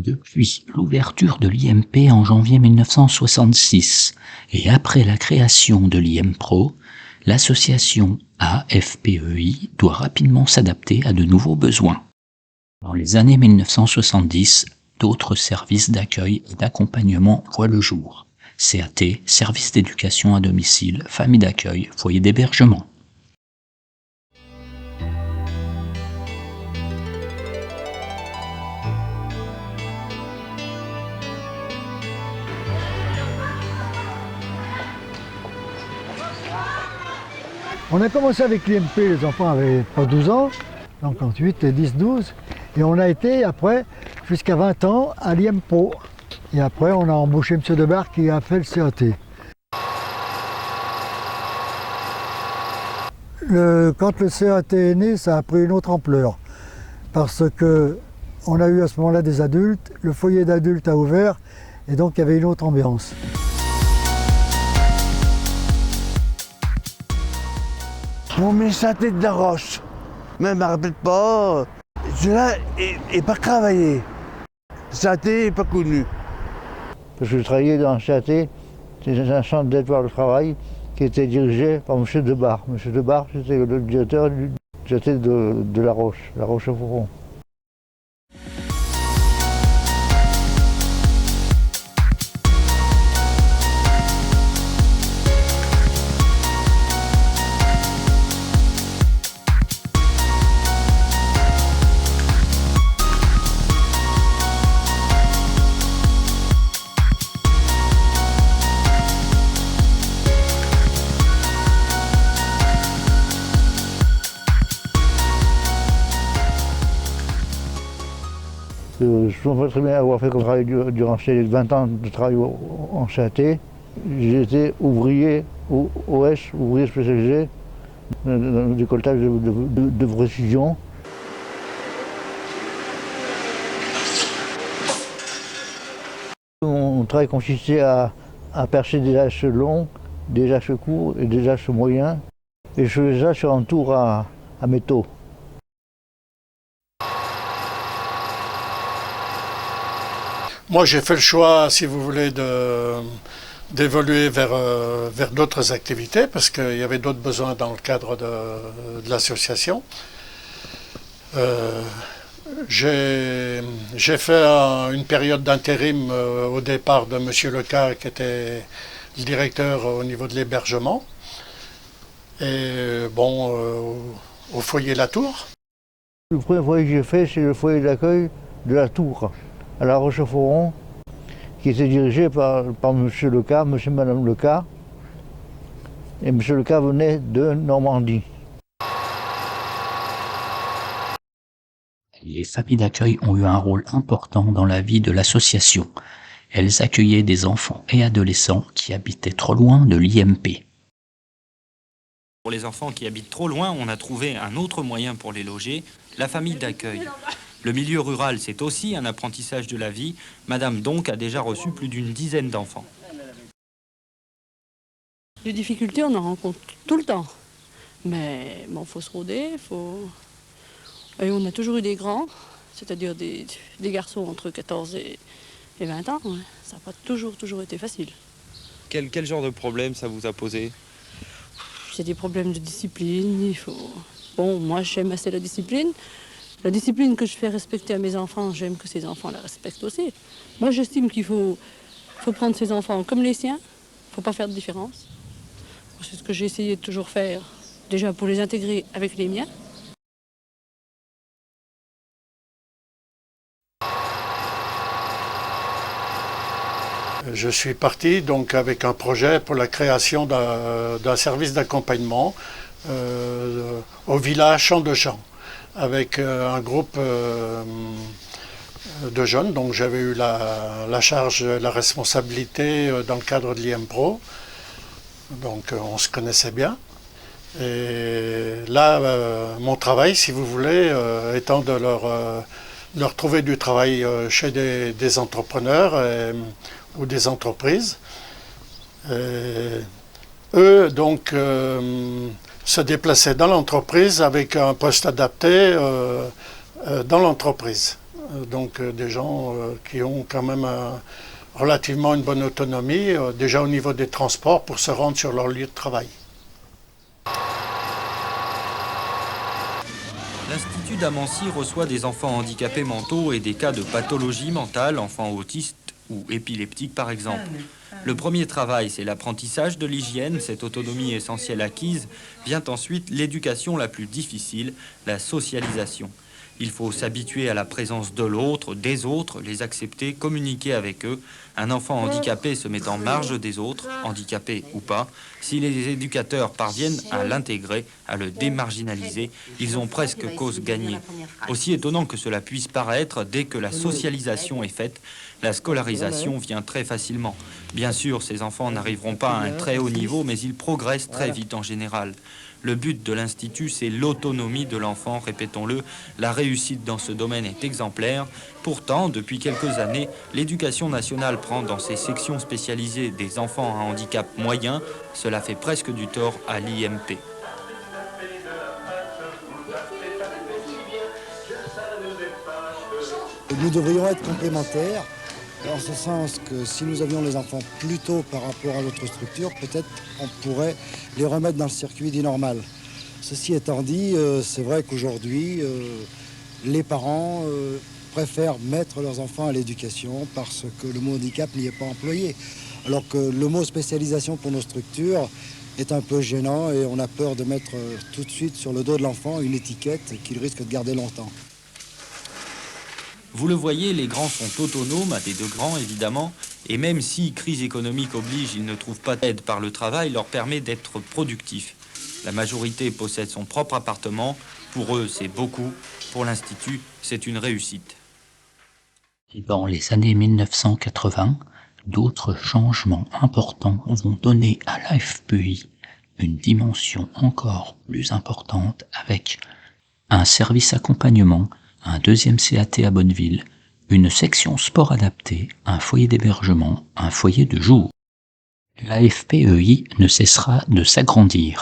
Depuis l'ouverture de l'IMP en janvier 1966 et après la création de l'IMPRO, l'association AFPEI doit rapidement s'adapter à de nouveaux besoins. Dans les années 1970, d'autres services d'accueil et d'accompagnement voient le jour. CAT, service d'éducation à domicile, famille d'accueil, foyer d'hébergement. On a commencé avec l'IMP, les enfants avaient pas 12 ans, donc entre 8 et 10, 12. Et on a été après jusqu'à 20 ans à l'IMPRO. Et après on a embauché M. Debar qui a fait le CAT. Quand le CAT est né, ça a pris une autre ampleur. Parce qu'on a eu à ce moment-là des adultes, le foyer d'adultes a ouvert et donc il y avait une autre ambiance. On met sa tête de la roche. Mais je ne me rappelle pas. Cela n'est pas travaillé. CAT n'est pas connu. Parce que je travaillais dans un CAT, c'était un centre d'aide vers le travail qui était dirigé par M. Debar. M. Debar, c'était le directeur du CAT de La Roche-au-Foron. Je ne me souviens pas très bien avoir fait comme travail durant ces 20 ans de travail en CAT. J'étais ouvrier, OS, ouvrier spécialisé, dans le décolletage de précision. Mon travail consistait à percer des haches longs, des haches courts et des haches moyens. Et je faisais ça sur un tour à métaux. Moi, j'ai fait le choix, si vous voulez, d'évoluer vers d'autres activités parce qu'il y avait d'autres besoins dans le cadre de l'association. J'ai fait une période d'intérim au départ de M. Leca, qui était le directeur au niveau de l'hébergement, et au foyer La Tour. Le premier foyer que j'ai fait, c'est le foyer d'accueil de La Tour, à La Roche-au-Foron, qui était dirigé par M. Leca, M. et Mme Leca. Et M. Leca venait de Normandie. Les familles d'accueil ont eu un rôle important dans la vie de l'association. Elles accueillaient des enfants et adolescents qui habitaient trop loin de l'IMP. Pour les enfants qui habitent trop loin, on a trouvé un autre moyen pour les loger, la famille d'accueil. Le milieu rural, c'est aussi un apprentissage de la vie. Madame donc a déjà reçu plus d'une dizaine d'enfants. Les difficultés, on en rencontre tout le temps. Mais bon, faut se rôder, Et on a toujours eu des grands, c'est-à-dire des garçons entre 14 et 20 ans. Ouais. Ça n'a pas toujours été facile. Quel genre de problème ça vous a posé? C'est des problèmes de discipline. Bon, moi, j'aime assez la discipline. La discipline que je fais respecter à mes enfants, j'aime que ces enfants la respectent aussi. Moi, j'estime qu'il faut prendre ses enfants comme les siens. Il ne faut pas faire de différence. C'est ce que j'ai essayé de toujours faire, déjà pour les intégrer avec les miens. Je suis parti donc avec un projet pour la création d'un service d'accompagnement au village Champ de Champ, avec un groupe de jeunes. Donc j'avais eu la charge, la responsabilité dans le cadre de l'IMPRO. Donc on se connaissait bien. Et là, mon travail, si vous voulez, étant de leur trouver du travail chez des entrepreneurs ou des entreprises. Eux, donc, se déplaçaient dans l'entreprise avec un poste adapté dans l'entreprise. donc des gens qui ont quand même relativement une bonne autonomie, déjà au niveau des transports pour se rendre sur leur lieu de travail. L'Institut d'Amancy reçoit des enfants handicapés mentaux et des cas de pathologie mentale, enfants autistes ou épileptiques par exemple. Le premier travail, c'est l'apprentissage de l'hygiène, cette autonomie essentielle acquise. Vient ensuite l'éducation la plus difficile, la socialisation. Il faut s'habituer à la présence de l'autre, des autres, les accepter, communiquer avec eux. Un enfant handicapé se met en marge des autres, handicapé ou pas. Si les éducateurs parviennent à l'intégrer, à le démarginaliser, ils ont presque cause gagnée. Aussi étonnant que cela puisse paraître, dès que la socialisation est faite, la scolarisation vient très facilement. Bien sûr, ces enfants n'arriveront pas à un très haut niveau, mais ils progressent très vite en général. Le but de l'Institut, c'est l'autonomie de l'enfant, répétons-le. La réussite dans ce domaine est exemplaire. Pourtant, depuis quelques années, l'Éducation nationale prend dans ses sections spécialisées des enfants à handicap moyen. Cela fait presque du tort à l'IMP. Nous devrions être complémentaires, en ce sens que si nous avions les enfants plus tôt par rapport à notre structure, peut-être on pourrait les remettre dans le circuit dit normal. Ceci étant dit, c'est vrai qu'aujourd'hui, les parents préfèrent mettre leurs enfants à l'éducation parce que le mot handicap n'y est pas employé. Alors que le mot spécialisation pour nos structures est un peu gênant et on a peur de mettre tout de suite sur le dos de l'enfant une étiquette qu'il risque de garder longtemps. Vous le voyez, les grands sont autonomes, à des degrés évidemment, et même si crise économique oblige, ils ne trouvent pas d'aide par le travail, leur permet d'être productifs. La majorité possède son propre appartement, pour eux c'est beaucoup, pour l'Institut c'est une réussite. Dans les années 1980, d'autres changements importants vont donner à l'AFPEI une dimension encore plus importante avec un service accompagnement, un deuxième CAT à Bonneville, une section sport adaptée, un foyer d'hébergement, un foyer de jour. L'AFPEI ne cessera de s'agrandir.